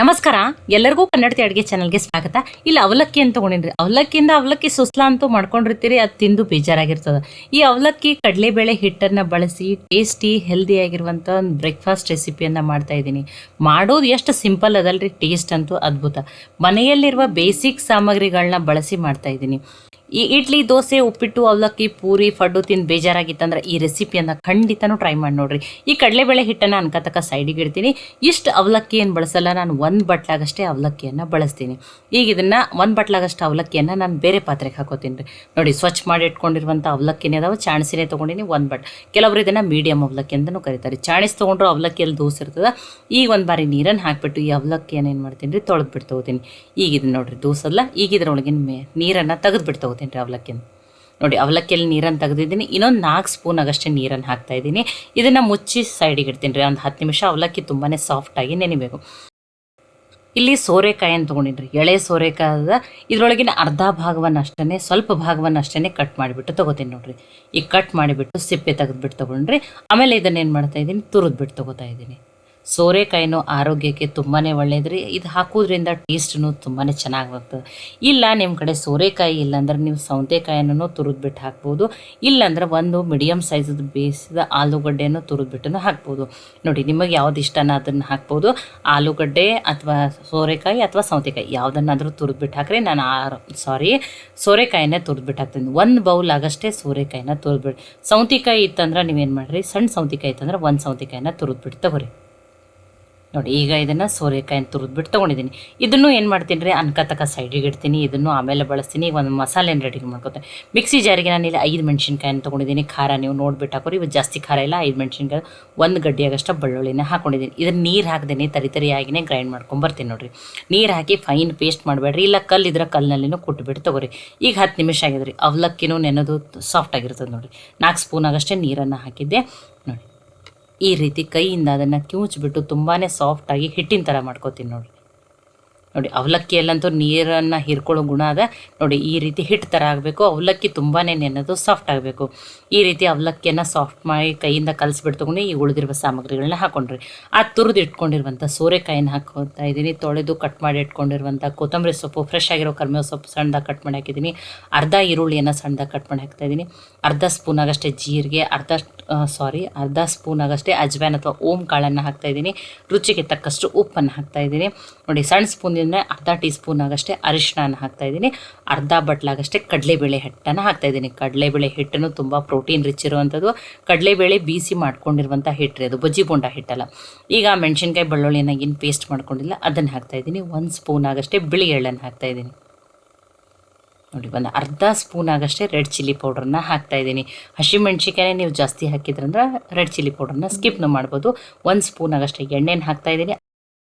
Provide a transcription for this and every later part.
ನಮಸ್ಕಾರ, ಎಲ್ಲರಿಗೂ ಕನ್ನಡತಿ ಅಡುಗೆ ಚಾನಲ್ಗೆ ಸ್ವಾಗತ. ಇಲ್ಲಿ ಅವಲಕ್ಕಿ ಅಂತ ತೊಗೊಂಡಿನ್ರಿ. ಅವಲಕ್ಕಿ ಸುಸ್ಲಾ ಅಂತೂ ಮಾಡ್ಕೊಂಡಿರ್ತೀರಿ, ಅದು ತಿಂದು ಬೇಜಾರಾಗಿರ್ತದೆ. ಈ ಅವಲಕ್ಕಿ ಕಡಲೆಬೇಳೆ ಹಿಟ್ಟನ್ನು ಬಳಸಿ ಟೇಸ್ಟಿ ಹೆಲ್ದಿ ಆಗಿರುವಂಥ ಒಂದು ಬ್ರೇಕ್ಫಾಸ್ಟ್ ರೆಸಿಪಿಯನ್ನು ಮಾಡ್ತಾ ಇದ್ದೀನಿ. ಮಾಡೋದು ಎಷ್ಟು ಸಿಂಪಲ್ ಅದಲ್ರಿ, ಟೇಸ್ಟ್ ಅಂತೂ ಅದ್ಭುತ. ಮನೆಯಲ್ಲಿರುವ ಬೇಸಿಕ್ ಸಾಮಗ್ರಿಗಳನ್ನ ಬಳಸಿ ಮಾಡ್ತಾ ಇದ್ದೀನಿ. ಈ ಇಡ್ಲಿ, ದೋಸೆ, ಉಪ್ಪಿಟ್ಟು, ಅವಲಕ್ಕಿ, ಪೂರಿ, ಫಡ್ಡು ತಿಂದು ಬೇಜಾರಾಗಿತ್ತಂದ್ರೆ ಈ ರೆಸಿಪಿಯನ್ನು ಖಂಡಿತನೂ ಟ್ರೈ ಮಾಡಿ ನೋಡ್ರಿ. ಈ ಕಡಲೆಬೇಳೆ ಹಿಟ್ಟನ್ನು ಅನ್ಕತಕ್ಕ ಸೈಡಿಗೆ ಇಡ್ತೀನಿ. ಇಷ್ಟು ಅವಲಕ್ಕಿ ಏನು ಬಳಸಲ್ಲ, ನಾನು ಒಂದು ಬಟ್ಲಾಗಷ್ಟೇ ಅವಲಕ್ಕಿಯನ್ನು ಬಳಸ್ತೀನಿ. ಈಗ ಇದನ್ನು ಒಂದು ಬಟ್ಲಾಗಷ್ಟು ಅವಲಕ್ಕಿಯನ್ನು ನಾನು ಬೇರೆ ಪಾತ್ರೆಗೆ ಹಾಕೋತೀನಿ ರೀ. ನೋಡಿ, ಸ್ವಚ್ಛ ಮಾಡಿ ಇಟ್ಕೊಂಡಿರುವಂಥ ಅವಲಕ್ಕಿನೇ ಅದಾವೆ. ಚಾಣಿಸಿನೇ ತೊಗೊಂಡಿನಿ ಒಂದು ಬಟ್. ಕೆಲವರು ಇದನ್ನು ಮೀಡಿಯಮ್ ಅವಲಕ್ಕಿ ಅಂತಲೂ ಕರೀತಾರೆ. ಚಾಣಿಸಿ ತೊಗೊಂಡ್ರು ಅವಲಕ್ಕಿಯಲ್ಲಿ ದೋಸೆ ಇರ್ತದೆ. ಈಗ ಒಂದು ಬಾರಿ ನೀರನ್ನು ಹಾಕಿಬಿಟ್ಟು ಈ ಅವಲಕ್ಕಿಯನ್ನು ಏನು ಮಾಡ್ತೀನಿ ರೀ, ತೊಳೆದ್ಬಿಟ್ಟು ತೊಗೋತೀನಿ. ಈಗ ಇದನ್ನು ನೋಡಿರಿ, ದೋಸಲ್ಲ. ಈಗ ಇದರೊಳಗಿನ ನೀರನ್ನು ತೆಗೆದುಬಿಟ್ಟು ತೊಗೋತೀನಿ ರೀ ಅವಲಕ್ಕಿನ. ನೋಡಿ, ಅವಲಕ್ಕಿಯಲ್ಲಿ ನೀರನ್ನು ತೆಗೆದಿದ್ದೀನಿ. ಇನ್ನೊಂದು 4 ಸ್ಪೂನ್ ಆಗಷ್ಟೇ ನೀರನ್ನು ಹಾಕ್ತಾಯಿದ್ದೀನಿ. ಇದನ್ನು ಮುಚ್ಚಿ ಸೈಡಿಗೆ ಇಡ್ತೀನಿ ರೀ. ಒಂದು 10 ನಿಮಿಷ ಅವಲಕ್ಕಿ ತುಂಬಾ ಸಾಫ್ಟಾಗಿ ನೆನಿಬೇಕು. ಇಲ್ಲಿ ಸೋರೆಕಾಯನ್ನು ತೊಗೊಂಡಿನಿ ರೀ, ಎಳೆ ಸೋರೆಕಾಯಿ ಅದ. ಇದರೊಳಗಿನ ಅರ್ಧ ಭಾಗವನ್ನು ಅಷ್ಟೇ, ಸ್ವಲ್ಪ ಭಾಗವನ್ನು ಅಷ್ಟೇ ಕಟ್ ಮಾಡಿಬಿಟ್ಟು ತೊಗೋತೀನಿ ನೋಡಿರಿ. ಈಗ ಕಟ್ ಮಾಡಿಬಿಟ್ಟು ಸಿಪ್ಪೆ ತೆಗೆದುಬಿಟ್ಟು ತೊಗೊಂಡ್ರಿ. ಆಮೇಲೆ ಇದನ್ನೇನು ಮಾಡ್ತಾಯಿದ್ದೀನಿ, ತುರಿದ್ಬಿಟ್ಟು ತೊಗೋತಾ ಇದ್ದೀನಿ. ಸೋರೆಕಾಯಿನೂ ಆರೋಗ್ಯಕ್ಕೆ ತುಂಬಾ ಒಳ್ಳೆಯದ್ರಿ. ಇದು ಹಾಕೋದ್ರಿಂದ ಟೇಸ್ಟೂ ತುಂಬಾ ಚೆನ್ನಾಗಿ ಬರ್ತದೆ. ಇಲ್ಲ ನಿಮ್ಮ ಕಡೆ ಸೋರೆಕಾಯಿ ಇಲ್ಲಾಂದ್ರೆ ನೀವು ಸೌತೆಕಾಯನ್ನು ತುರಿದ್ಬಿಟ್ಟು ಹಾಕ್ಬೋದು. ಇಲ್ಲಾಂದ್ರೆ ಒಂದು ಮೀಡಿಯಮ್ ಸೈಜದ್ದು ಬೇಯಿಸಿದ ಆಲೂಗಡ್ಡೆಯನ್ನು ತುರಿದ್ಬಿಟ್ಟು ಹಾಕ್ಬೋದು. ನೋಡಿ, ನಿಮಗೆ ಯಾವ್ದು ಇಷ್ಟನ ಅದನ್ನು ಹಾಕ್ಬೋದು. ಆಲೂಗಡ್ಡೆ ಅಥವಾ ಸೋರೆಕಾಯಿ ಅಥವಾ ಸೌತೆಕಾಯಿ ಯಾವುದನ್ನಾದರೂ ತುರಿದ್ಬಿಟ್ಟು ಹಾಕ್ರಿ. ನಾನು ಸೋರೆಕಾಯಿನೇ ತುರಿದ್ಬಿಟ್ಟು ಹಾಕ್ತೀನಿ. 1 ಬೌಲ್ ಆಗಷ್ಟೇ ಸೋರೆಕಾಯಿನ ತುರಿದ್ಬಿಟ್ಟು. ಸೌತೆಕಾಯಿ ಇತ್ತಂದ್ರೆ ನೀವೇನು ಮಾಡಿರಿ, ಸಣ್ಣ ಸೌತೆಕಾಯಿ ಇತ್ತಂದ್ರೆ 1 ಸೌತೆಕಾಯಿನ ತುರಿದ್ಬಿಟ್ಟು ತಗೋರಿ. ನೋಡಿ, ಈಗ ಇದನ್ನು ಸೋರೆಕಾಯಿನ ತುರಿದ್ಬಿಟ್ಟು ತೊಗೊಂಡಿದ್ದೀನಿ. ಇದನ್ನು ಏನು ಮಾಡ್ತೀನಿ ರೀ, ಅನ್ಕತಕ್ಕ ಸೈಡಿಗೆ ಇಡ್ತೀನಿ. ಇದನ್ನು ಆಮೇಲೆ ಬಳಸ್ತೀನಿ. ಈಗ ಒಂದು ಮಸಾಲೆನ ರೆಡಿ ಮಾಡ್ಕೊತೀನಿ. ಮಿಕ್ಸಿ ಜಾರಿಗೆ ನಾನು ಇಲ್ಲಿ 5 ಮೆಣಸಿನ್ಕಾಯಿನ ತೊಗೊಂಡಿದ್ದೀನಿ. ಖಾರ ನೀವು ನೋಡ್ಬಿಟ್ಟು ಹಾಕೋರಿ. ಇವತ್ತು ಜಾಸ್ತಿ ಖಾರ ಇಲ್ಲ. 5 ಮೆಣಸಿನ್ಕಾಯಿ, 1 ಗಡ್ಡೆಯಾಗಷ್ಟು ಬೆಳ್ಳುಳ್ಳಿನ ಹಾಕೊಂಡಿದ್ದೀನಿ. ಇದನ್ನು ನೀರು ಹಾಕ್ದೇನೆ ತರಿಯಾಗಿನೇ ಗ್ರೈಂಡ್ ಮಾಡ್ಕೊಂಬರ್ತೀನಿ ನೋಡಿರಿ. ನೀರು ಹಾಕಿ ಫೈನ್ ಪೇಸ್ಟ್ ಮಾಡಬೇಡ್ರಿ. ಇಲ್ಲ ಕಲ್ಲಿದ್ರೆ ಕಲ್ಲಿನಲ್ಲಿನೂ ಕುಟ್ಬಿಟ್ಟು ತೊಗೋರಿ. ಈಗ 10 ನಿಮಿಷ ಆಗಿದ್ರಿ. ಅವಲಕ್ಕಿನೂ ನೆನೆದು ಸಾಫ್ಟ್ ಆಗಿರ್ತದೆ ನೋಡಿರಿ. 4 ಸ್ಪೂನ್ ಆಗಷ್ಟೇ ನೀರನ್ನು ಹಾಕಿದ್ದೆ. ನೋಡಿ, ಈ ರೀತಿ ಕೈಯಿಂದ ಅದನ್ನು ಕಿವುಚ್ಬಿಟ್ಟು ತುಂಬಾ ಸಾಫ್ಟಾಗಿ ಹಿಟ್ಟಿನ ಥರ ಮಾಡ್ಕೋತೀನಿ ನೋಡಿರಿ. ನೋಡಿ, ಅವಲಕ್ಕಿಯಲ್ಲಂತೂ ನೀರನ್ನು ಹೀರ್ಕೊಳ್ಳೋ ಗುಣ ಅದ. ನೋಡಿ, ಈ ರೀತಿ ಹಿಟ್ಟು ಥರ ಆಗಬೇಕು. ಅವಲಕ್ಕಿ ತುಂಬಾ ನೆನೆದು ಸಾಫ್ಟ್ ಆಗಬೇಕು. ಈ ರೀತಿ ಅವಲಕ್ಕಿಯನ್ನು ಸಾಫ್ಟ್ ಮಾಡಿ ಕೈಯಿಂದ ಕಲಿಸ್ಬಿಟ್ಟು ತೊಗೊಂಡು ಈ ಉಳಿದಿರುವ ಸಾಮಗ್ರಿಗಳನ್ನ ಹಾಕೊಂಡ್ರಿ. ಆ ತುರಿದು ಇಟ್ಕೊಂಡಿರುವಂಥ ಸೋರೆಕಾಯಿನ ಹಾಕೋತಾ ಇದ್ದೀನಿ. ತೊಳೆದು ಕಟ್ ಮಾಡಿ ಇಟ್ಕೊಂಡಿರುವಂಥ ಕೊತ್ತಂಬರಿ ಸೊಪ್ಪು, ಫ್ರೆಶ್ ಆಗಿರೋ ಕರಿಬೇವು ಸೊಪ್ಪು ಸಣ್ಣದಾಗಿ ಕಟ್ ಮಾಡಿ ಹಾಕಿದ್ದೀನಿ. ಅರ್ಧ ಈರುಳ್ಳಿಯನ್ನು ಸಣ್ಣದಾಗಿ ಕಟ್ ಮಾಡಿ ಹಾಕ್ತಾಯಿದ್ದೀನಿ. ಅರ್ಧ ಸ್ಪೂನ್ ಆಗಷ್ಟೇ ಜೀರಿಗೆ, ಅರ್ಧ ಸ್ಪೂನ್ ಆಗಷ್ಟೇ ಅಜ್ವಾನ್ ಅಥವಾ ಓಮ್ ಕಾಳನ್ನು ಹಾಕ್ತಾಯಿದ್ದೀನಿ. ರುಚಿಗೆ ತಕ್ಕಷ್ಟು ಉಪ್ಪನ್ನು ಹಾಕ್ತಾಯಿದ್ದೀನಿ. ನೋಡಿ, ಸಣ್ಣ ಸ್ಪೂನಿಂದ ಅರ್ಧ ಟೀ ಸ್ಪೂನ್ ಆಗಷ್ಟೇ ಅರಿಶಿನ ಹಾಕ್ತಾಯಿದ್ದೀನಿ. ಅರ್ಧ ಬಟ್ಲಾಗಷ್ಟೇ ಕಡಲೆಬೇಳೆ ಹಿಟ್ಟನ್ನು ಹಾಕ್ತಾಯಿದ್ದೀನಿ. ಕಡಲೆಬೇಳೆ ಹಿಟ್ಟನ್ನು ತುಂಬ ಪ್ರೋಟೀನ್ ರಿಚ್ ಇರುವಂಥದ್ದು. ಕಡಲೆಬೇಳೆ ಬೀಸಿ ಮಾಡ್ಕೊಂಡಿರುವಂಥ ಹಿಟ್ಟು, ಅದು ಬಜ್ಜಿ ಬೋಂಡ ಹಿಟ್ಟಲ್ಲ. ಈಗ ಮೆಣಸಿನ್ಕಾಯಿ, ಬೆಳ್ಳುಳ್ಳಿನ ಏನು ಪೇಸ್ಟ್ ಮಾಡ್ಕೊಂಡಿಲ್ಲ ಅದನ್ನು ಹಾಕ್ತಾಯಿದ್ದೀನಿ. 1 ಸ್ಪೂನ್ ಆಗಷ್ಟೇ ಬಿಳಿ ಎಳ್ಳನ್ನು ಹಾಕ್ತಾಯಿದ್ದೀನಿ. ನೋಡಿ, ಒಂದು ಅರ್ಧ ಸ್ಪೂನ್ ಆಗಷ್ಟೇ ರೆಡ್ ಚಿಲ್ಲಿ ಪೌಡ್ರನ್ನ ಹಾಕ್ತಾಯಿದ್ದೀನಿ. ಹಸಿಮೆಣ್ಸಿಕಾಯಿ ನೀವು ಜಾಸ್ತಿ ಹಾಕಿದ್ರಂದ್ರೆ ರೆಡ್ ಚಿಲ್ಲಿ ಪೌಡ್ರನ್ನ ಸ್ಕಿಪ್ನು ಮಾಡ್ಬೋದು. 1 ಸ್ಪೂನ್ ಆಗಷ್ಟೇ ಎಣ್ಣೆನ ಹಾಕ್ತಾಯಿದ್ದೀನಿ.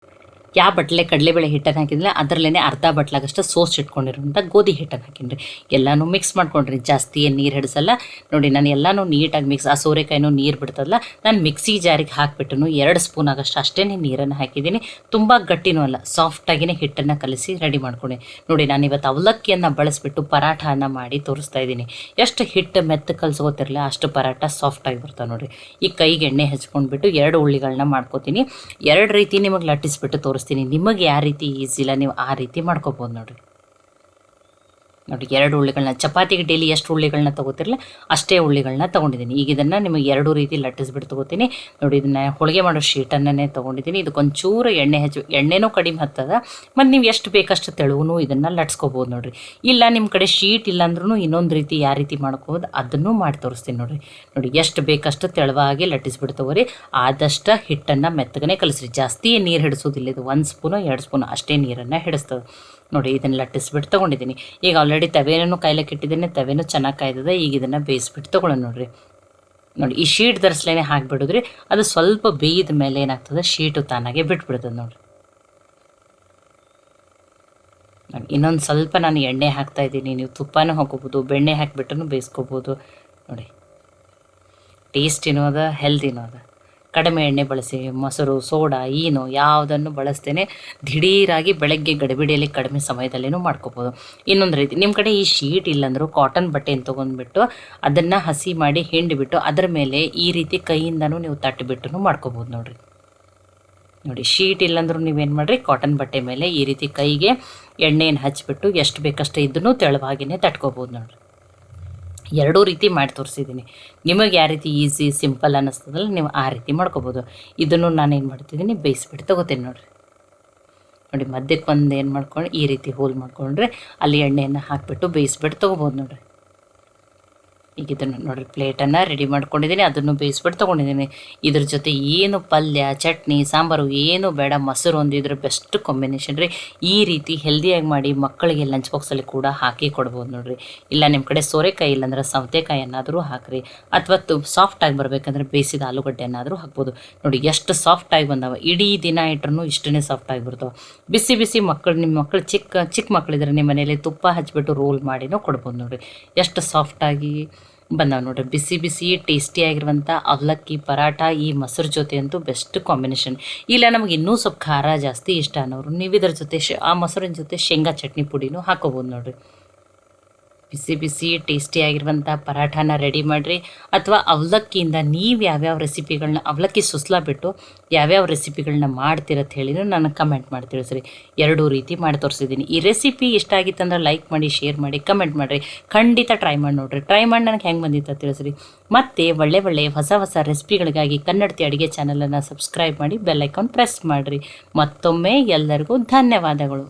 ಯಾವ ಬಟ್ಲೆ ಕಡಲೆಬೇಳೆ ಹಿಟ್ಟನ್ನು ಹಾಕಿದ್ರೆ ಅದರಲ್ಲೇ ಅರ್ಧ ಬಟ್ಲಾಗಷ್ಟು ಸೋಸ್ ಇಟ್ಕೊಂಡಿರುವಂಥ ಗೋಧಿ ಹಿಟ್ಟನ್ನು ಹಾಕಿನ್ರಿ. ಎಲ್ಲನೂ ಮಿಕ್ಸ್ ಮಾಡ್ಕೊಂಡ್ರಿ. ಜಾಸ್ತಿ ಏನು ನೀರು ಹಿಡಿಸಲ್ಲ. ನೋಡಿ, ನಾನು ಎಲ್ಲನೂ ನೀಟಾಗಿ ಮಿಕ್ಸ್, ಆ ಸೋರೆಕಾಯಿನೂ ನೀರು ಬಿಡ್ತದಲ್ಲ, ನಾನು ಮಿಕ್ಸಿ ಜಾರಿಗೆ ಹಾಕಿಬಿಟ್ಟು 2 ಸ್ಪೂನ್ ಆಗಷ್ಟು ಅಷ್ಟೇ ನೀರನ್ನು ಹಾಕಿದ್ದೀನಿ. ತುಂಬ ಗಟ್ಟಿನೂ ಅಲ್ಲ, ಸಾಫ್ಟಾಗಿಯೇ ಹಿಟ್ಟನ್ನು ಕಲಿಸಿ ರೆಡಿ ಮಾಡ್ಕೊಂಡೆ. ನೋಡಿ, ನಾನು ಇವತ್ತು ಅವಲಕ್ಕಿಯನ್ನು ಬಳಸಿಬಿಟ್ಟು ಪರಾಠನ ಮಾಡಿ ತೋರಿಸ್ತಾ ಇದ್ದೀನಿ. ಎಷ್ಟು ಹಿಟ್ಟು ಮೆತ್ತ ಕಲಿಸ್ಕೋತಿರಲಿಲ್ಲ ಅಷ್ಟು ಪರಾಠ ಸಾಫ್ಟಾಗಿ ಬರ್ತಾವೆ ನೋಡಿರಿ. ಈ ಕೈಗೆ ಎಣ್ಣೆ ಹಚ್ಕೊಂಡ್ಬಿಟ್ಟು 2 ಉಳ್ಳಿಗಳನ್ನ ಮಾಡ್ಕೋತೀನಿ. 2 ರೀತಿ ನಿಮಗೆ ಲಟ್ಟಿಸ್ಬಿಟ್ಟು ತೋರಿಸ್ತೀನಿ. ನಿಮಗೆ ಯಾವ ರೀತಿ ಈಸಿ ಇಲ್ಲ ನೀವು ಆ ರೀತಿ ಮಾಡ್ಕೋಬೋದು ನೋಡಿರಿ. ನೋಡಿ, 2 ಉಳ್ಳಿಗಳನ್ನ, ಚಪಾತಿಗೆ ಡೈಲಿ ಎಷ್ಟು ಉಳ್ಳಿಗಳನ್ನ ತೊಗೋತಿರಲ್ಲ ಅಷ್ಟೇ ಉಳ್ಳಿಗಳನ್ನ ತೊಗೊಂಡಿದ್ದೀನಿ. ಈಗ ಇದನ್ನು ನಿಮಗೆ 2 ರೀತಿ ಲಟ್ಟಿಸ್ಬಿಟ್ಟು ತೊಗೋತೀನಿ. ನೋಡಿ, ಇದನ್ನು ಹೋಳಿಗೆ ಮಾಡೋ ಶೀಟನ್ನೇ ತೊಗೊಂಡಿದ್ದೀನಿ. ಇದಕ್ಕೊಂಚೂರು ಎಣ್ಣೆನೂ ಕಡಿಮೆ ಹತ್ತದ. ಮತ್ತು ನೀವು ಎಷ್ಟು ಬೇಕಷ್ಟು ತೆಳುವೂ ಇದನ್ನು ಲಟ್ಸ್ಕೊಬೋದು ನೋಡಿರಿ. ಇಲ್ಲ ನಿಮ್ಮ ಕಡೆ ಶೀಟ್ ಇಲ್ಲಾಂದ್ರೂ ಇನ್ನೊಂದು ರೀತಿ ಯಾವ ರೀತಿ ಮಾಡ್ಕೋಬೋದು ಅದನ್ನು ಮಾಡಿ ತೋರಿಸ್ತೀನಿ ನೋಡಿರಿ. ನೋಡಿ, ಎಷ್ಟು ಬೇಕಷ್ಟು ತೆಳುವಾಗಿ ಲಟ್ಟಿಸ್ಬಿಟ್ಟು ತೊಗೋರಿ. ಆದಷ್ಟು ಹಿಟ್ಟನ್ನು ಮೆತ್ತಗನೆ ಕಲಿಸ್ರಿ. ಜಾಸ್ತಿ ನೀರು ಹಿಡಿಸೋದಿಲ್ಲ. ಇದು 1 ಸ್ಪೂನು 2 ಸ್ಪೂನು ಅಷ್ಟೇ ನೀರನ್ನು ಹಿಡಿಸ್ತದೆ. ನೋಡಿ, ಇದನ್ನು ಲಟ್ಟಿಸ್ಬಿಟ್ಟು ತೊಗೊಂಡಿದ್ದೀನಿ. ಈಗ ಆಲ್ರೆಡಿ ತವೆನೂ ಕಾಯ್ಲಿಕ್ಕೆ ಇಟ್ಟಿದ್ದೀನಿ. ತವೆನೂ ಚೆನ್ನಾಗಿ ಕಾಯ್ತದೆ. ಈಗ ಇದನ್ನು ಬೇಯಿಸ್ಬಿಟ್ಟು ತೊಗೊಳ್ಳೋಣ ನೋಡಿರಿ. ನೋಡಿ, ಈ ಶೀಟ್ ಧರಿಸ್ಲೇನೆ ಹಾಕಿಬಿಡೋದ್ರಿ. ಅದು ಸ್ವಲ್ಪ ಬೇಯ್ದ ಮೇಲೆ ಏನಾಗ್ತದೆ, ಶೀಟು ತಾನಾಗೆ ಬಿಟ್ಬಿಡ್ತದೆ ನೋಡಿರಿ. ನೋಡಿ, ಇನ್ನೊಂದು ಸ್ವಲ್ಪ ನಾನು ಎಣ್ಣೆ ಹಾಕ್ತಾಯಿದ್ದೀನಿ. ನೀವು ತುಪ್ಪನೂ ಹಾಕೋಬೋದು, ಬೆಣ್ಣೆ ಹಾಕಿಬಿಟ್ಟು ಬೇಯಿಸ್ಕೋಬೋದು. ನೋಡಿ, ಟೇಸ್ಟಿನೂ ಅದ, ಹೆಲ್ದಿನೂ ಅದ. ಕಡಿಮೆ ಎಣ್ಣೆ ಬಳಸಿ, ಮೊಸರು, ಸೋಡಾ, ಈನು ಯಾವುದನ್ನು ಬಳಸ್ತೇನೆ ದಿಢೀರಾಗಿ ಬೆಳಗ್ಗೆ ಗಡಿಬಿಡಿಯಲ್ಲಿ ಕಡಿಮೆ ಸಮಯದಲ್ಲಿನೂ ಮಾಡ್ಕೋಬೋದು. ಇನ್ನೊಂದು ರೀತಿ, ನಿಮ್ಮ ಕಡೆ ಈ ಶೀಟ್ ಇಲ್ಲಾಂದರೂ ಕಾಟನ್ ಬಟ್ಟೆಯನ್ನು ತೊಗೊಂಡ್ಬಿಟ್ಟು ಅದನ್ನು ಹಸಿ ಮಾಡಿ ಹಿಂಡಿಬಿಟ್ಟು ಅದರ ಮೇಲೆ ಈ ರೀತಿ ಕೈಯಿಂದನೂ ನೀವು ತಟ್ಟಿಬಿಟ್ಟು ಮಾಡ್ಕೋಬೋದು ನೋಡಿರಿ. ನೋಡಿ, ಶೀಟ್ ಇಲ್ಲಾಂದ್ರೂ ನೀವೇನು ಮಾಡಿರಿ, ಕಾಟನ್ ಬಟ್ಟೆ ಮೇಲೆ ಈ ರೀತಿ ಕೈಗೆ ಎಣ್ಣೆಯನ್ನು ಹಚ್ಚಿಬಿಟ್ಟು ಎಷ್ಟು ಬೇಕಷ್ಟು ಇದನ್ನು ತೆಳುವಾಗಿಯೇ ತಟ್ಕೋಬೋದು ನೋಡಿರಿ. ಎರಡೂ ರೀತಿ ಮಾಡಿ ತೋರಿಸಿದ್ದೀನಿ. ನಿಮಗೆ ಯಾವ ರೀತಿ ಈಸಿ ಸಿಂಪಲ್ ಅನ್ನಿಸ್ತದಲ್ಲ, ನೀವು ಆ ರೀತಿ ಮಾಡ್ಕೋಬೋದು. ಇದನ್ನು ನಾನು ಏನು ಮಾಡ್ತಿದ್ದೀನಿ, ಬೇಯಿಸ್ಬಿಟ್ಟು ತೊಗೋತೀನಿ ನೋಡಿರಿ. ನೋಡಿ, ಮಧ್ಯಕ್ಕೆ ಒಂದು ಏನು ಮಾಡ್ಕೊಂಡು ಈ ರೀತಿ ಹೋಲ್ ಮಾಡ್ಕೊಂಡ್ರೆ ಅಲ್ಲಿ ಎಣ್ಣೆಯನ್ನು ಹಾಕಿಬಿಟ್ಟು ಬೇಯಿಸ್ಬಿಟ್ಟು ತೊಗೋಬೋದು ನೋಡಿರಿ. ಈಗ ಇದನ್ನು ನೋಡಿರಿ, ಪ್ಲೇಟನ್ನು ರೆಡಿ ಮಾಡ್ಕೊಂಡಿದ್ದೀನಿ, ಅದನ್ನು ಬೇಯಿಸ್ಬಿಟ್ಟು ತೊಗೊಂಡಿದ್ದೀನಿ. ಇದ್ರ ಜೊತೆ ಏನು ಪಲ್ಯ, ಚಟ್ನಿ, ಸಾಂಬಾರು ಏನು ಬೇಡ, ಮೊಸರು ಒಂದಿದ್ರೆ ಬೆಸ್ಟ್ ಕಾಂಬಿನೇಷನ್ ರೀ. ಈ ರೀತಿ ಹೆಲ್ದಿಯಾಗಿ ಮಾಡಿ ಮಕ್ಕಳಿಗೆ ಲಂಚ್ ಬಾಕ್ಸಲ್ಲಿ ಕೂಡ ಹಾಕಿ ಕೊಡ್ಬೋದು ನೋಡಿರಿ. ಇಲ್ಲ ನಿಮ್ಮ ಕಡೆ ಸೋರೆಕಾಯಿ ಇಲ್ಲಾಂದ್ರೆ ಸೌತೆಕಾಯಿಯನ್ನಾದರೂ ಹಾಕಿರಿ, ಅಥವಾ ಸಾಫ್ಟಾಗಿ ಬರಬೇಕಂದ್ರೆ ಬೇಯಿಸಿದ ಆಲೂಗಡ್ಡೆಯನ್ನಾದರೂ ಹಾಕ್ಬೋದು. ನೋಡಿ ಎಷ್ಟು ಸಾಫ್ಟಾಗಿ ಬಂದಾವ, ಇಡೀ ದಿನ ಇಟ್ರೂ ಇಷ್ಟೇ ಸಾಫ್ಟಾಗಿ ಬರ್ತಾವೆ. ಬಿಸಿ ಬಿಸಿ ನಿಮ್ಮ ಮಕ್ಕಳು ಚಿಕ್ಕ ಮಕ್ಕಳಿದ್ರೆ ನಿಮ್ಮ ಮನೇಲಿ ತುಪ್ಪ ಹಚ್ಬಿಟ್ಟು ರೋಲ್ ಮಾಡಿನೂ ಕೊಡ್ಬೋದು ನೋಡಿರಿ. ಎಷ್ಟು ಸಾಫ್ಟಾಗಿ ಬಂದಾವೆ ನೋಡಿರಿ. ಬಿಸಿ ಬಿಸಿ ಟೇಸ್ಟಿಯಾಗಿರುವಂಥ ಅವಲಕ್ಕಿ ಪರಾಟ ಈ ಮೊಸರು ಜೊತೆ ಅಂತೂ ಬೆಸ್ಟ್ ಕಾಂಬಿನೇಷನ್. ಇಲ್ಲ ನಮಗೆ ಇನ್ನೂ ಸ್ವಲ್ಪ ಖಾರ ಜಾಸ್ತಿ ಇಷ್ಟ ಅನ್ನೋರು ನೀವು ಇದ್ರ ಜೊತೆ ಆ ಮೊಸರಿನ ಜೊತೆ ಶೇಂಗಾ ಚಟ್ನಿ ಪುಡಿನೂ ಹಾಕೋಬೋದು ನೋಡಿರಿ. ಬಿಸಿ ಬಿಸಿ ಟೇಸ್ಟಿಯಾಗಿರುವಂಥ ಪರಾಠನ ರೆಡಿ ಮಾಡಿರಿ. ಅಥವಾ ಅವಲಕ್ಕಿಯಿಂದ ನೀವು ಯಾವ್ಯಾವ ರೆಸಿಪಿಗಳನ್ನ, ಅವಲಕ್ಕಿ ಸುಸ್ಲಾ ಬಿಟ್ಟು ಯಾವ್ಯಾವ ರೆಸಿಪಿಗಳನ್ನ ಮಾಡ್ತೀರತ್ತ ಹೇಳಿನೂ ನನಗೆ ಕಮೆಂಟ್ ಮಾಡಿ ತಿಳಿಸ್ರಿ. ಎರಡೂ ರೀತಿ ಮಾಡಿ ತೋರಿಸಿದ್ದೀನಿ. ಈ ರೆಸಿಪಿ ಇಷ್ಟ ಆಗಿತ್ತಂದ್ರೆ ಲೈಕ್ ಮಾಡಿ, ಶೇರ್ ಮಾಡಿ, ಕಮೆಂಟ್ ಮಾಡಿರಿ. ಖಂಡಿತ ಟ್ರೈ ಮಾಡಿ ನೋಡಿರಿ. ಟ್ರೈ ಮಾಡಿ ನನಗೆ ಹೆಂಗೆ ಬಂದಿತ್ತು ತಿಳಿಸ್ರಿ. ಮತ್ತು ಒಳ್ಳೆ ಹೊಸ ರೆಸಿಪಿಗಳಿಗಾಗಿ ಕನ್ನಡತಿ ಅಡುಗೆ ಚಾನಲನ್ನು ಸಬ್ಸ್ಕ್ರೈಬ್ ಮಾಡಿ, ಬೆಲ್ ಐಕಾನ್ ಪ್ರೆಸ್ ಮಾಡಿರಿ. ಮತ್ತೊಮ್ಮೆ ಎಲ್ಲರಿಗೂ ಧನ್ಯವಾದಗಳು.